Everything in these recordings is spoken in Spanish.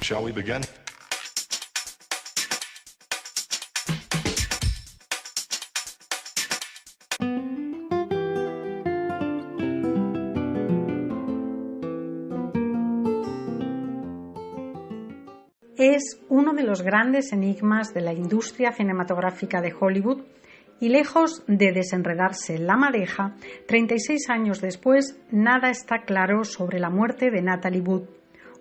Shall we begin? Es uno de los grandes enigmas de la industria cinematográfica de Hollywood y lejos de desenredarse la madeja, 36 años después, nada está claro sobre la muerte de Natalie Wood,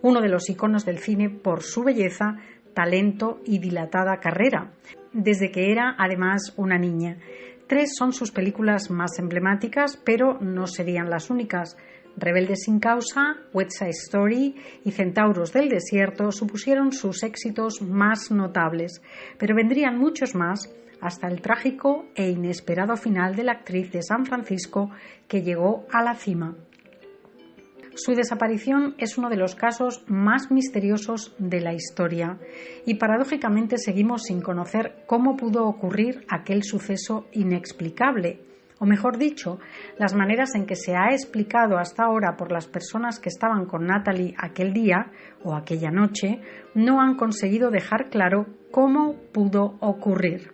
uno de los iconos del cine por su belleza, talento y dilatada carrera, desde que era además una niña. 3 son sus películas más emblemáticas, pero no serían las únicas. Rebelde sin causa, West Side Story y Centauros del desierto supusieron sus éxitos más notables, pero vendrían muchos más hasta el trágico e inesperado final de la actriz de San Francisco que llegó a la cima. Su desaparición es uno de los casos más misteriosos de la historia y paradójicamente seguimos sin conocer cómo pudo ocurrir aquel suceso inexplicable. O mejor dicho, las maneras en que se ha explicado hasta ahora por las personas que estaban con Natalie aquel día o aquella noche no han conseguido dejar claro cómo pudo ocurrir.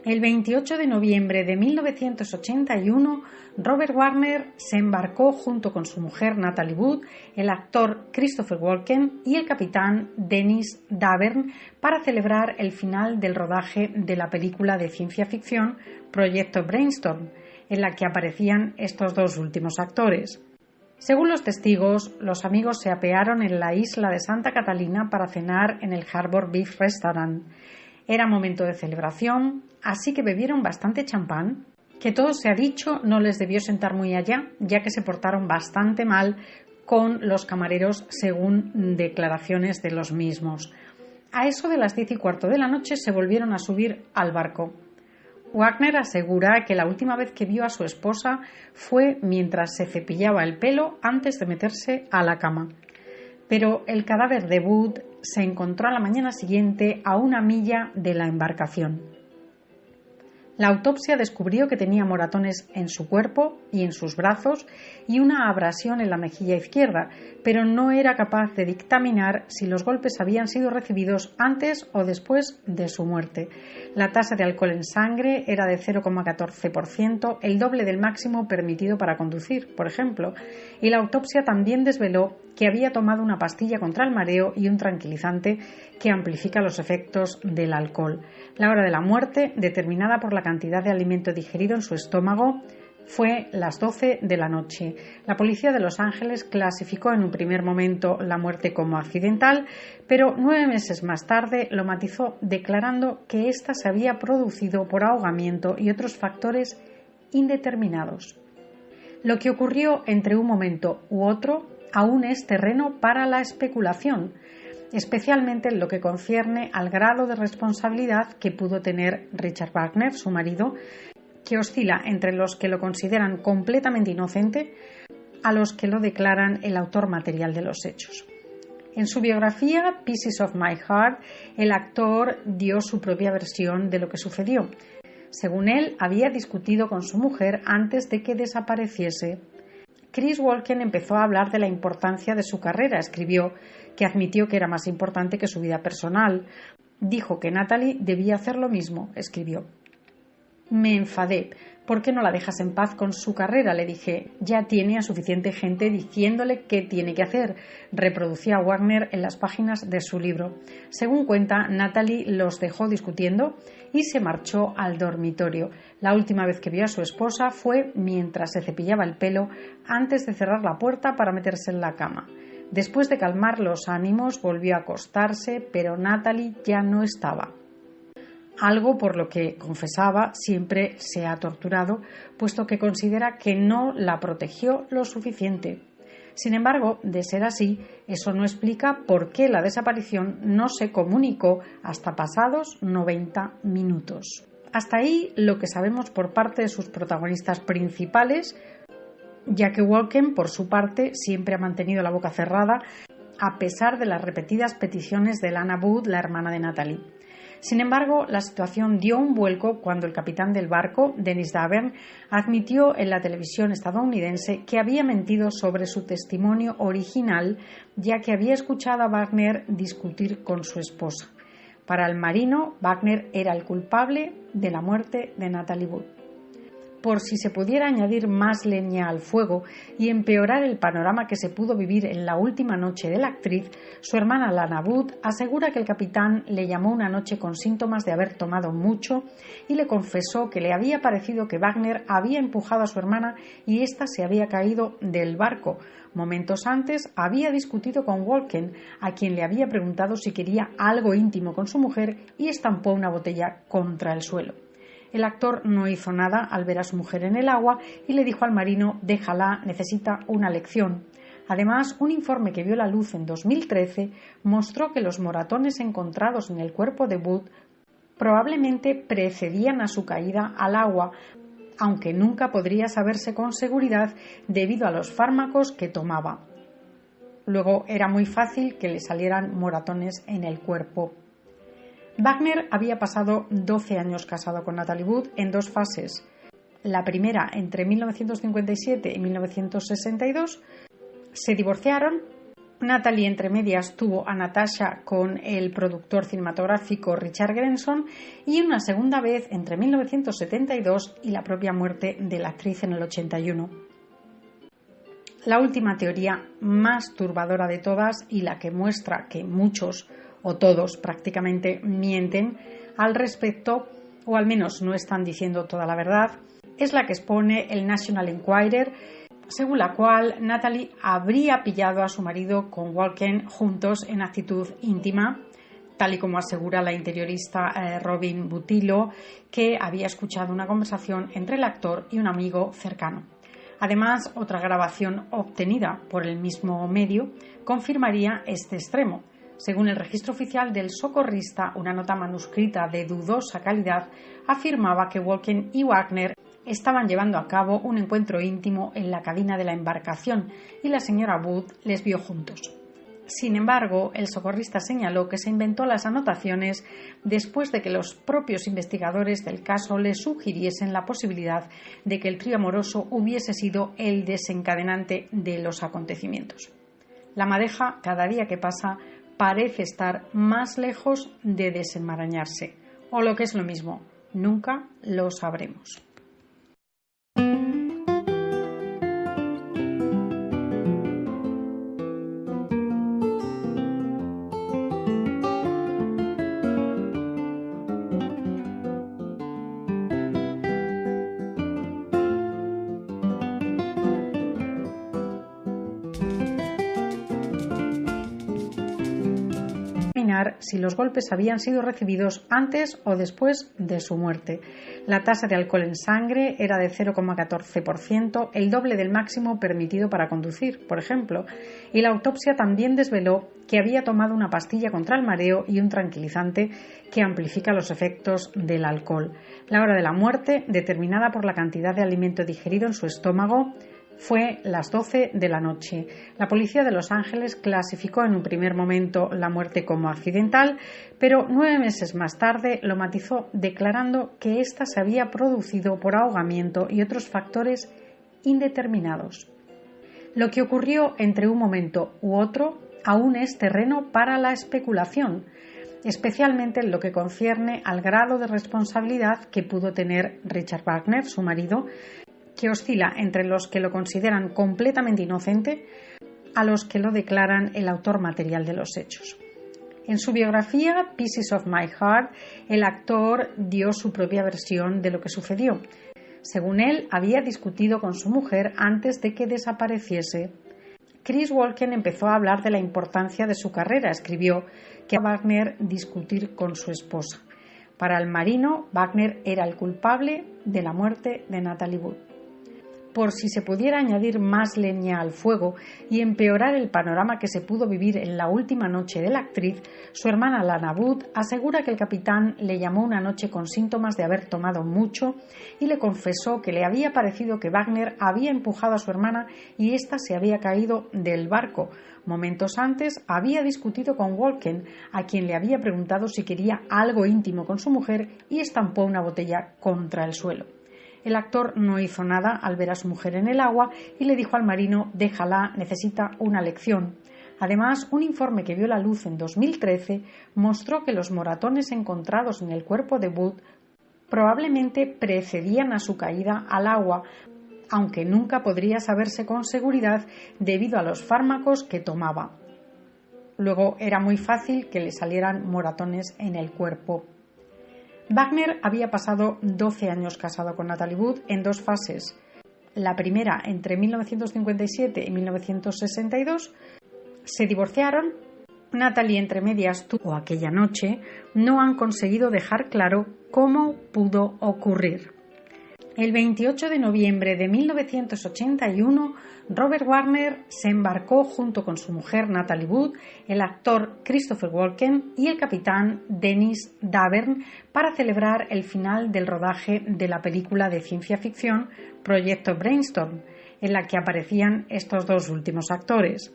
El 28 de noviembre de 1981, Robert Wagner se embarcó junto con su mujer Natalie Wood, el actor Christopher Walken y el capitán Dennis Davern para celebrar el final del rodaje de la película de ciencia ficción Proyecto Brainstorm, en la que aparecían estos 2 últimos actores. Según los testigos, los amigos se apearon en la isla de Santa Catalina para cenar en el Harbor Beef Restaurant. Era momento de celebración, así que bebieron bastante champán, que todo se ha dicho no les debió sentar muy allá, ya que se portaron bastante mal con los camareros según declaraciones de los mismos. A eso de las 10:15 de la noche se volvieron a subir al barco. Wagner asegura que la última vez que vio a su esposa fue mientras se cepillaba el pelo antes de meterse a la cama. Pero el cadáver de Wood se encontró a la mañana siguiente a 1 milla de la embarcación. La autopsia descubrió que tenía moratones en su cuerpo y en sus brazos y una abrasión en la mejilla izquierda, pero no era capaz de dictaminar si los golpes habían sido recibidos antes o después de su muerte. La tasa de alcohol en sangre era de 0,14%, el doble del máximo permitido para conducir, por ejemplo, y la autopsia también desveló que había tomado una pastilla contra el mareo y un tranquilizante que amplifica los efectos del alcohol. La hora de la muerte, determinada por la cantidad de alimento digerido en su estómago, fue las 12 de la noche. La policía de Los Ángeles clasificó en un primer momento la muerte como accidental, pero 9 meses más tarde lo matizó declarando que ésta se había producido por ahogamiento y otros factores indeterminados. Lo que ocurrió entre un momento u otro aún es terreno para la especulación, especialmente en lo que concierne al grado de responsabilidad que pudo tener Richard Wagner, su marido, que oscila entre los que lo consideran completamente inocente a los que lo declaran el autor material de los hechos. En su biografía Pieces of My Heart, el actor dio su propia versión de lo que sucedió. Según él, había discutido con su mujer antes de que desapareciese. Chris Walken empezó a hablar de la importancia de su carrera. Escribió que admitió que era más importante que su vida personal. Dijo que Natalie debía hacer lo mismo. Escribió: «Me enfadé. ¿Por qué no la dejas en paz con su carrera?», le dije. «Ya tiene a suficiente gente diciéndole qué tiene que hacer», reproducía Wagner en las páginas de su libro. Según cuenta, Natalie los dejó discutiendo y se marchó al dormitorio. La última vez que vio a su esposa fue mientras se cepillaba el pelo antes de cerrar la puerta para meterse en la cama. Después de calmar los ánimos, volvió a acostarse, pero Natalie ya no estaba. Algo por lo que, confesaba, siempre se ha torturado, puesto que considera que no la protegió lo suficiente. Sin embargo, de ser así, eso no explica por qué la desaparición no se comunicó hasta pasados 90 minutos. Hasta ahí lo que sabemos por parte de sus protagonistas principales, ya que Walken, por su parte, siempre ha mantenido la boca cerrada, a pesar de las repetidas peticiones de Lana Wood, la hermana de Natalie. Sin embargo, la situación dio un vuelco cuando el capitán del barco, Dennis Davern, admitió en la televisión estadounidense que había mentido sobre su testimonio original, ya que había escuchado a Wagner discutir con su esposa. Para el marino, Wagner era el culpable de la muerte de Natalie Wood. Por si se pudiera añadir más leña al fuego y empeorar el panorama que se pudo vivir en la última noche de la actriz, su hermana Lana Wood asegura que el capitán le llamó una noche con síntomas de haber tomado mucho y le confesó que le había parecido que Wagner había empujado a su hermana y ésta se había caído del barco. Momentos antes había discutido con Walken, a quien le había preguntado si quería algo íntimo con su mujer, y estampó una botella contra el suelo. El actor no hizo nada al ver a su mujer en el agua y le dijo al marino: déjala, necesita una lección. Además, un informe que vio la luz en 2013 mostró que los moratones encontrados en el cuerpo de Wood probablemente precedían a su caída al agua, aunque nunca podría saberse con seguridad debido a los fármacos que tomaba. Luego era muy fácil que le salieran moratones en el cuerpo. Wagner había pasado 12 años casado con Natalie Wood en dos fases. La primera entre 1957 y 1962. Se divorciaron. Natalie, entre medias, tuvo a Natasha con el productor cinematográfico Richard Grenson, y una segunda vez entre 1972 y la propia muerte de la actriz en el 81. La última teoría más turbadora de todas, y la que muestra que muchos o todos prácticamente mienten al respecto, o al menos no están diciendo toda la verdad, es la que expone el National Enquirer, según la cual Natalie habría pillado a su marido con Walken juntos en actitud íntima, tal y como asegura la interiorista Robin Butillo, que había escuchado una conversación entre el actor y un amigo cercano. Además, otra grabación obtenida por el mismo medio confirmaría este extremo. Según el registro oficial del socorrista, una nota manuscrita de dudosa calidad afirmaba que Walken y Wagner estaban llevando a cabo un encuentro íntimo en la cabina de la embarcación y la señora Wood les vio juntos. Sin embargo, el socorrista señaló que se inventó las anotaciones después de que los propios investigadores del caso le sugiriesen la posibilidad de que el trío amoroso hubiese sido el desencadenante de los acontecimientos. La madeja, cada día que pasa, parece estar más lejos de desenmarañarse, o lo que es lo mismo, nunca lo sabremos. Si los golpes habían sido recibidos antes o después de su muerte. La tasa de alcohol en sangre era de 0,14%, el doble del máximo permitido para conducir, por ejemplo, y la autopsia también desveló que había tomado una pastilla contra el mareo y un tranquilizante que amplifica los efectos del alcohol. La hora de la muerte, determinada por la cantidad de alimento digerido en su estómago, fue las 12 de la noche. La policía de Los Ángeles clasificó en un primer momento la muerte como accidental, pero 9 meses más tarde lo matizó declarando que ésta se había producido por ahogamiento y otros factores indeterminados. Lo que ocurrió entre un momento u otro aún es terreno para la especulación, especialmente en lo que concierne al grado de responsabilidad que pudo tener Richard Wagner, su marido, que oscila entre los que lo consideran completamente inocente a los que lo declaran el autor material de los hechos. En su biografía Pieces of My Heart, el actor dio su propia versión de lo que sucedió. Según él, había discutido con su mujer antes de que desapareciese. Chris Walken empezó a hablar de la importancia de su carrera. Escribió que a Wagner discutir con su esposa. Para el marino, Wagner era el culpable de la muerte de Natalie Wood. Por si se pudiera añadir más leña al fuego y empeorar el panorama que se pudo vivir en la última noche de la actriz, su hermana Lana Wood asegura que el capitán le llamó una noche con síntomas de haber tomado mucho y le confesó que le había parecido que Wagner había empujado a su hermana y ésta se había caído del barco. Momentos antes había discutido con Walken, a quien le había preguntado si quería algo íntimo con su mujer, y estampó una botella contra el suelo. El actor no hizo nada al ver a su mujer en el agua y le dijo al marino: déjala, necesita una lección. Además, un informe que vio la luz en 2013 mostró que los moratones encontrados en el cuerpo de Wood probablemente precedían a su caída al agua, aunque nunca podría saberse con seguridad debido a los fármacos que tomaba. Luego era muy fácil que le salieran moratones en el cuerpo. Wagner había pasado 12 años casado con Natalie Wood en dos fases. La primera entre 1957 y 1962. Se divorciaron. Natalie entre medias tuvo aquella noche. No han conseguido dejar claro cómo pudo ocurrir. El 28 de noviembre de 1981, Robert Wagner se embarcó junto con su mujer Natalie Wood, el actor Christopher Walken y el capitán Denis Davern para celebrar el final del rodaje de la película de ciencia ficción Proyecto Brainstorm, en la que aparecían estos dos últimos actores.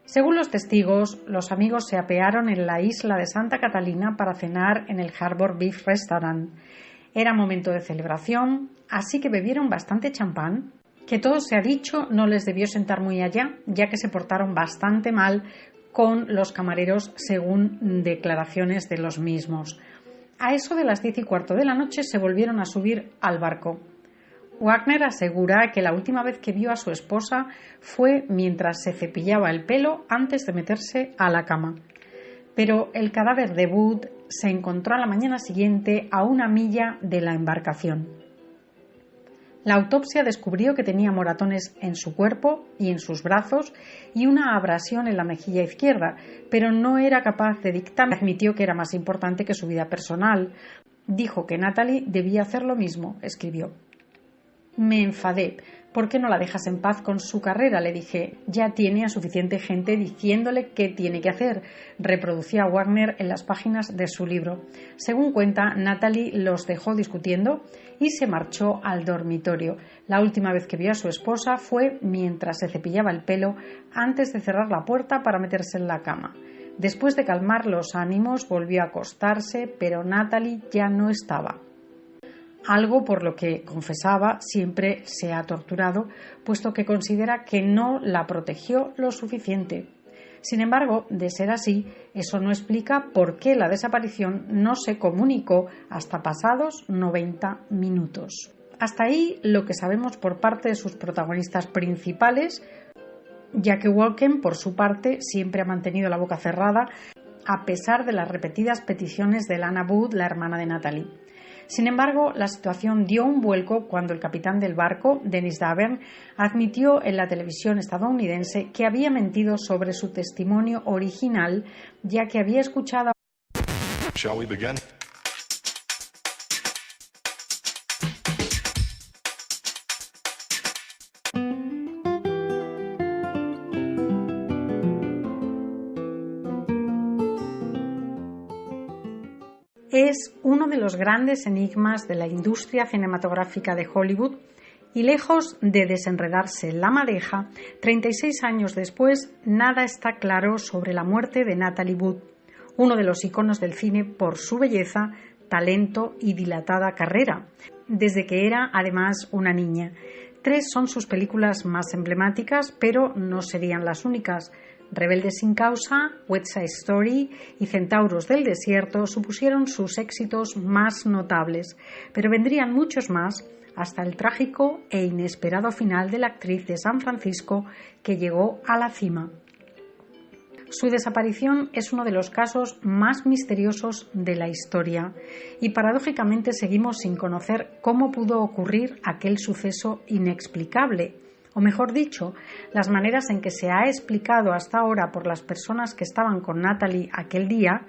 Según los testigos, los amigos se apearon en la isla de Santa Catalina para cenar en el Harbour Beef Restaurant. Era momento de celebración, así que bebieron bastante champán, que todo se ha dicho no les debió sentar muy allá, ya que se portaron bastante mal con los camareros según declaraciones de los mismos. A eso de las 10:15 de la noche se volvieron a subir al barco. Wagner asegura que la última vez que vio a su esposa fue mientras se cepillaba el pelo antes de meterse a la cama. Pero el cadáver de Wood se encontró a la mañana siguiente a 1 milla de la embarcación. La autopsia descubrió que tenía moratones en su cuerpo y en sus brazos y una abrasión en la mejilla izquierda, pero no era capaz de dictaminar. Admitió que era más importante que su vida personal. Dijo que Natalie debía hacer lo mismo, escribió. Me enfadé. ¿Por qué no la dejas en paz con su carrera?, le dije. Ya tiene a suficiente gente diciéndole qué tiene que hacer, reproducía Wagner en las páginas de su libro. Según cuenta, Natalie los dejó discutiendo y se marchó al dormitorio. La última vez que vio a su esposa fue mientras se cepillaba el pelo antes de cerrar la puerta para meterse en la cama. Después de calmar los ánimos, volvió a acostarse, pero Natalie ya no estaba. Algo por lo que, confesaba, siempre se ha torturado, puesto que considera que no la protegió lo suficiente. Sin embargo, de ser así, eso no explica por qué la desaparición no se comunicó hasta pasados 90 minutos. Hasta ahí lo que sabemos por parte de sus protagonistas principales, ya que Walken, por su parte, siempre ha mantenido la boca cerrada, a pesar de las repetidas peticiones de Lana Wood, la hermana de Natalie. Sin embargo, la situación dio un vuelco cuando el capitán del barco, Denis Davern, admitió en la televisión estadounidense que había mentido sobre su testimonio original, ya que había escuchado. Shall we begin? Es uno de los grandes enigmas de la industria cinematográfica de Hollywood y lejos de desenredarse la madeja, 36 años después, nada está claro sobre la muerte de Natalie Wood, uno de los iconos del cine por su belleza, talento y dilatada carrera, desde que era además una niña. 3 son sus películas más emblemáticas, pero no serían las únicas. Rebeldes sin causa, West Side Story y Centauros del desierto supusieron sus éxitos más notables, pero vendrían muchos más hasta el trágico e inesperado final de la actriz de San Francisco que llegó a la cima. Su desaparición es uno de los casos más misteriosos de la historia y paradójicamente seguimos sin conocer cómo pudo ocurrir aquel suceso inexplicable. O mejor dicho, las maneras en que se ha explicado hasta ahora por las personas que estaban con Natalie aquel día